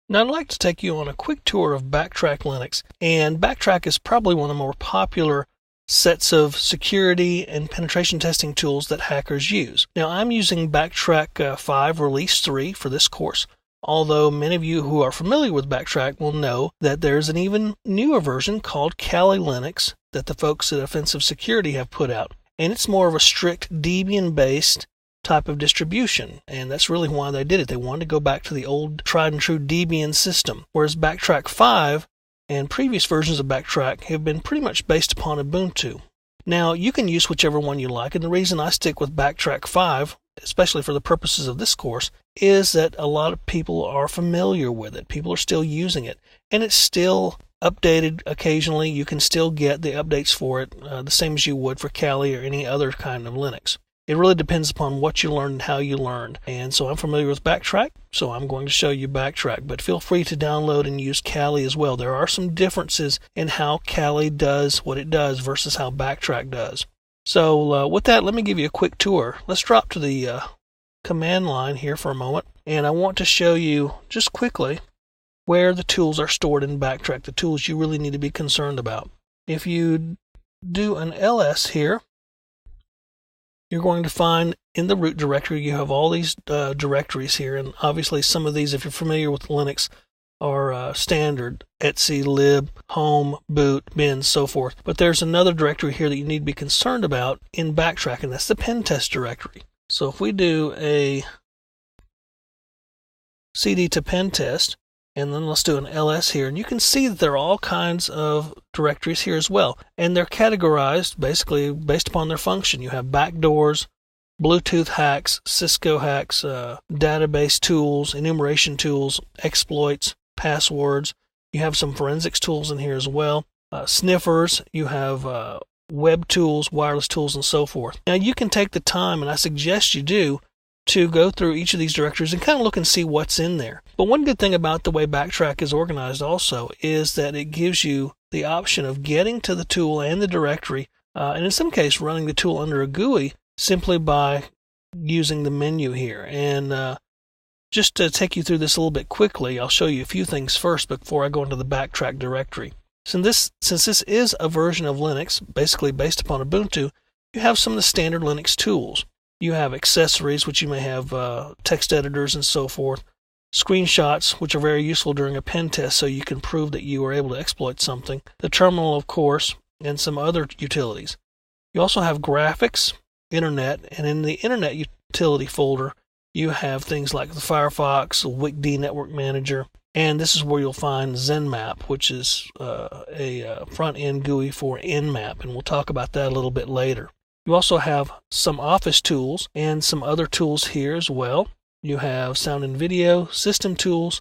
Now I'd like to take you on a quick tour of BackTrack Linux, and BackTrack is probably one of the more popular sets of security and penetration testing tools that hackers use. Now I'm using BackTrack 5 Release 3 for this course, although many of you who are familiar with BackTrack will know that there's an even newer version called Kali Linux that the folks at Offensive Security have put out, and it's more of a strict Debian-based type of distribution, and that's really why they did it. They wanted to go back to the old tried and true Debian system, whereas BackTrack 5 and previous versions of BackTrack have been pretty much based upon Ubuntu. Now you can use whichever one you like, and the reason I stick with BackTrack 5, especially for the purposes of this course, is that a lot of people are familiar with it. People are still using it, and it's still updated occasionally. You can still get the updates for it the same as you would for Kali or any other kind of Linux. It really depends upon what you learned and how you learned. And so I'm familiar with BackTrack, so I'm going to show you BackTrack. But feel free to download and use Kali as well. There are some differences in how Kali does what it does versus how BackTrack does. So with that, let me give you a quick tour. Let's drop to the command line here for a moment. And I want to show you just quickly where the tools are stored in BackTrack, the tools you really need to be concerned about. If you do an ls here, you're going to find in the root directory, you have all these directories here, and obviously some of these, if you're familiar with Linux, are standard: etc, lib, home, boot, bin, so forth. But there's another directory here that you need to be concerned about in BackTrack, and that's the pen test directory. So if we do a cd to pen test, and then let's do an ls here, and you can see that there are all kinds of directories here as well, and they're categorized basically based upon their function. You have backdoors, Bluetooth hacks, Cisco hacks, database tools, enumeration tools, exploits, passwords. You have some forensics tools in here as well, sniffers. You have web tools, wireless tools, and so forth. Now you can take the time, and I suggest you do, to go through each of these directories and kind of look and see what's in there. But one good thing about the way BackTrack is organized also is that it gives you the option of getting to the tool and the directory, and in some case running the tool under a GUI simply by using the menu here. And just to take you through this a little bit quickly, I'll show you a few things first before I go into the BackTrack directory. Since this is a version of Linux, basically based upon Ubuntu, you have some of the standard Linux tools. You have accessories, which you may have text editors and so forth. Screenshots, which are very useful during a pen test so you can prove that you were able to exploit something. The terminal, of course, and some other utilities. You also have graphics, internet, and in the internet utility folder, you have things like the Firefox, WCD Network Manager, and this is where you'll find ZenMap, which is a front-end GUI for Nmap, and we'll talk about that a little bit later. You also have some Office tools and some other tools here as well. You have sound and video, system tools,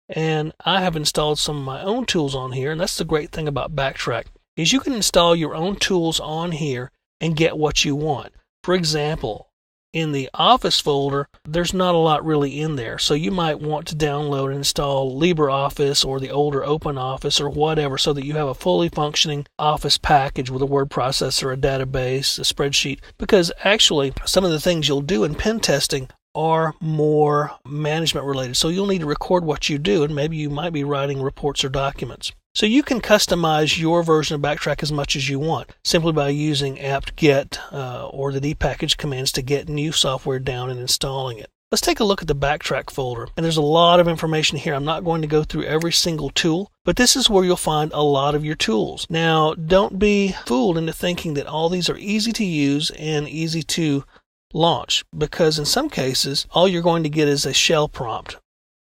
and I have installed some of my own tools on here, and that's the great thing about BackTrack, is you can install your own tools on here and get what you want. For example, in the Office folder, there's not a lot really in there, so you might want to download and install LibreOffice or the older OpenOffice or whatever so that you have a fully functioning Office package with a word processor, a database, a spreadsheet, because actually some of the things you'll do in pen testing are more management related, so you'll need to record what you do, and maybe you might be writing reports or documents. So you can customize your version of BackTrack as much as you want, simply by using apt-get or the dpackage commands to get new software down and installing it. Let's take a look at the BackTrack folder, and there's a lot of information here. I'm not going to go through every single tool, but this is where you'll find a lot of your tools. Now, don't be fooled into thinking that all these are easy to use and easy to launch, because in some cases, all you're going to get is a shell prompt.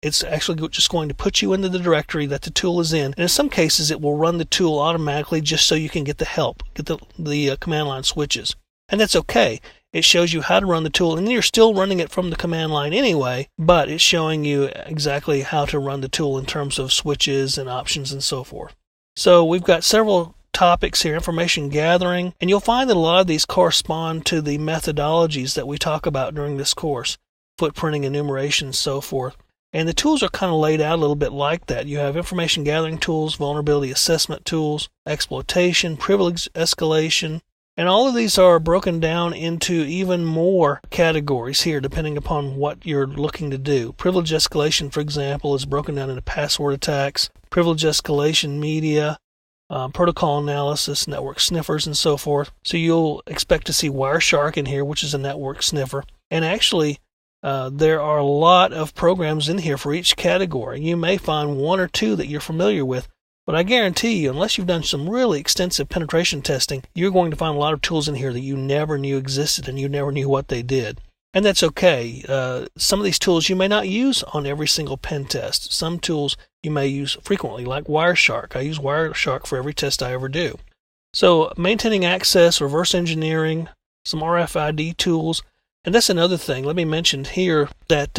It's actually just going to put you into the directory that the tool is in, and in some cases it will run the tool automatically just so you can get the help, get the command line switches. And that's okay. It shows you how to run the tool, and you're still running it from the command line anyway, but it's showing you exactly how to run the tool in terms of switches and options and so forth. So we've got several topics here: information gathering, and you'll find that a lot of these correspond to the methodologies that we talk about during this course: footprinting, enumeration, and so forth. And the tools are kind of laid out a little bit like that. You have information gathering tools, vulnerability assessment tools, exploitation, privilege escalation, And all of these are broken down into even more categories here, depending upon what you're looking to do. Privilege escalation, for example, is broken down into password attacks, privilege escalation media, protocol analysis, network sniffers, and so forth. So you'll expect to see Wireshark in here, which is a network sniffer. And actually, there are a lot of programs in here for each category. You may find one or two that you're familiar with, but I guarantee you, unless you've done some really extensive penetration testing, you're going to find a lot of tools in here that you never knew existed and you never knew what they did. And that's okay. Some of these tools you may not use on every single pen test. Some tools you may use frequently, like Wireshark. I use Wireshark for every test I ever do. So maintaining access, reverse engineering, some RFID tools. And that's another thing. Let me mention here that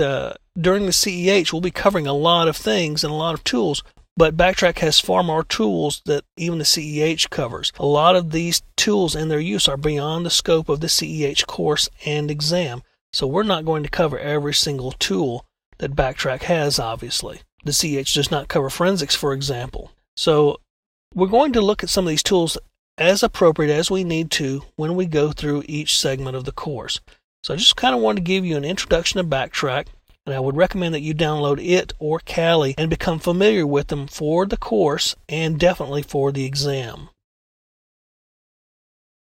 during the CEH, we'll be covering a lot of things and a lot of tools, but BackTrack has far more tools that even the CEH covers. A lot of these tools and their use are beyond the scope of the CEH course and exam. So we're not going to cover every single tool that BackTrack has, obviously. The CEH does not cover forensics, for example. So we're going to look at some of these tools as appropriate as we need to when we go through each segment of the course. So I just kind of wanted to give you an introduction to BackTrack, and I would recommend that you download it or Kali and become familiar with them for the course and definitely for the exam.